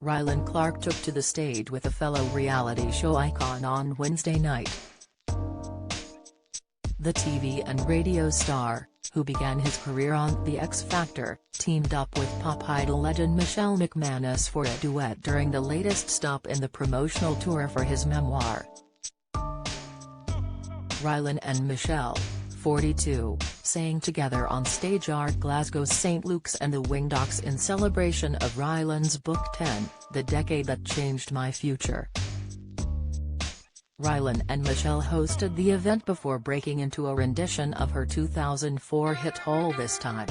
Rylan Clark took to the stage with a fellow reality show icon on Wednesday night. The TV and radio star, who began his career on The X Factor, teamed up with pop idol legend Michelle MacManus for a duet during the latest stop in the promotional tour for his memoir. Rylan and Michelle, 42, sang together on stage at Glasgow's St Luke's and the Wingdocks in celebration of Rylan's book 10, The Decade That Changed My Future. Rylan and Michelle hosted the event before breaking into a rendition of her 2004 hit All This Time.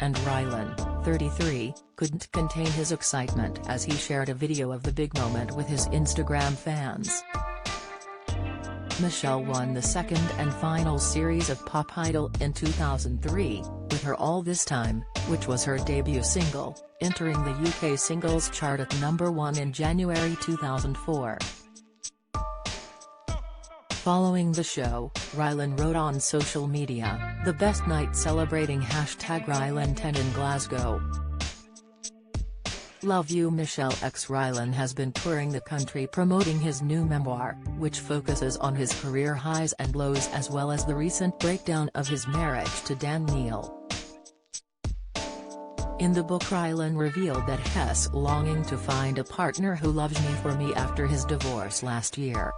And Rylan, 33, couldn't contain his excitement as he shared a video of the big moment with his Instagram fans. Michelle won the second and final series of Pop Idol in 2003, with her All This Time, which was her debut single, entering the UK singles chart at #1 in January 2004. Following the show, Rylan wrote on social media, "The best night celebrating #Rylan10 in Glasgow. Love you Michelle." Rylan has been touring the country promoting his new memoir, which focuses on his career highs and lows as well as the recent breakdown of his marriage to Neal. In the book, Rylan revealed that he's longing to find a partner who loves me for me after his divorce last year.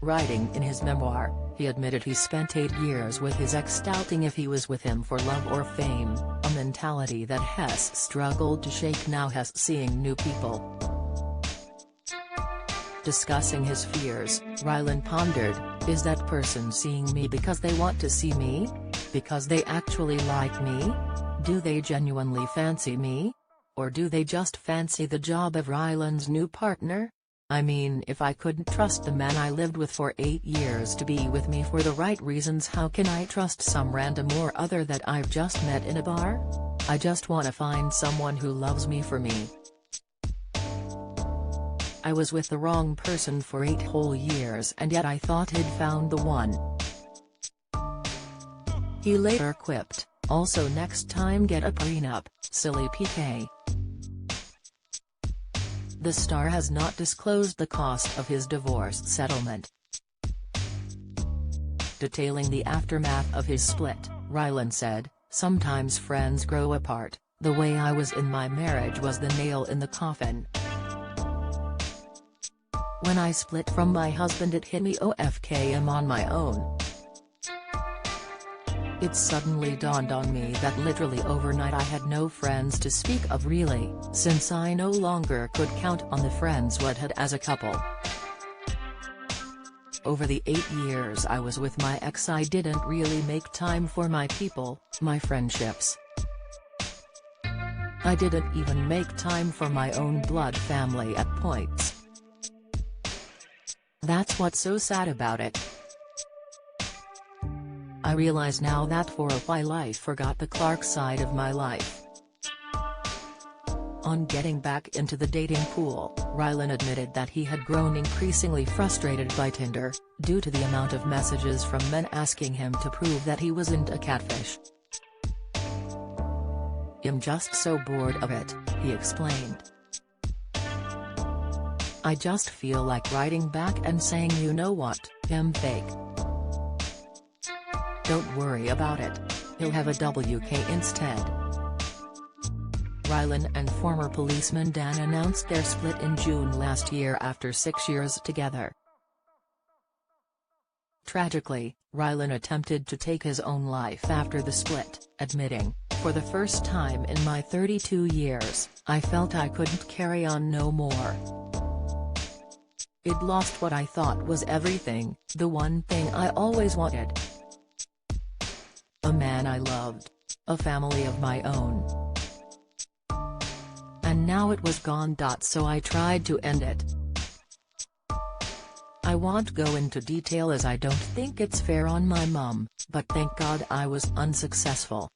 Writing in his memoir, he admitted he spent 8 years with his ex, doubting if he was with him for love or fame, a mentality that he's struggled to shake now he's seeing new people. Discussing his fears, Rylan pondered, "Is that person seeing me because they want to see me? Because they actually like me? Do they genuinely fancy me? Or do they just fancy the job of Rylan's new partner? I mean, if I couldn't trust the man I lived with for 8 years to be with me for the right reasons, how can I trust some random or other that I've just met in a bar? I just wanna find someone who loves me for me. I was with the wrong person for 8 whole years and yet I thought he'd found the one." He later quipped, "Also next time get a prenup, silly PK." The star has not disclosed the cost of his divorce settlement. Detailing the aftermath of his split, Rylan said, "Sometimes friends grow apart, the way I was in my marriage was the nail in the coffin. When I split from my husband it hit me, I'm on my own. It suddenly dawned on me that literally overnight I had no friends to speak of really, since I no longer could count on the friends we had as a couple. Over the 8 years I was with my ex I didn't really make time for my people, my friendships. I didn't even make time for my own blood family at points. That's what's so sad about it. I realize now that for a while I forgot the Clark side of my life." On getting back into the dating pool, Rylan admitted that he had grown increasingly frustrated by Tinder, due to the amount of messages from men asking him to prove that he wasn't a catfish. "I'm just so bored of it," he explained. "I just feel like writing back and saying, you know what, I'm fake. Don't worry about it. He'll have a WK instead." Rylan and former policeman Dan announced their split in June last year after 6 years together. Tragically, Rylan attempted to take his own life after the split, admitting, "For the first time in my 32 years, I felt I couldn't carry on no more. It lost what I thought was everything, the one thing I always wanted. A man I loved. A family of my own. And now it was gone. So I tried to end it. I won't go into detail as I don't think it's fair on my mum, but thank God I was unsuccessful."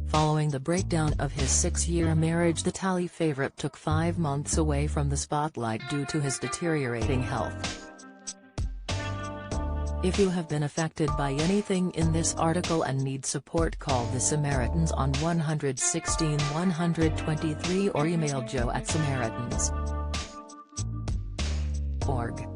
Following the breakdown of his 6-year marriage, the Tally favourite took 5 months away from the spotlight due to his deteriorating health. If you have been affected by anything in this article and need support, call the Samaritans on 116 123 or email joe@samaritans.org.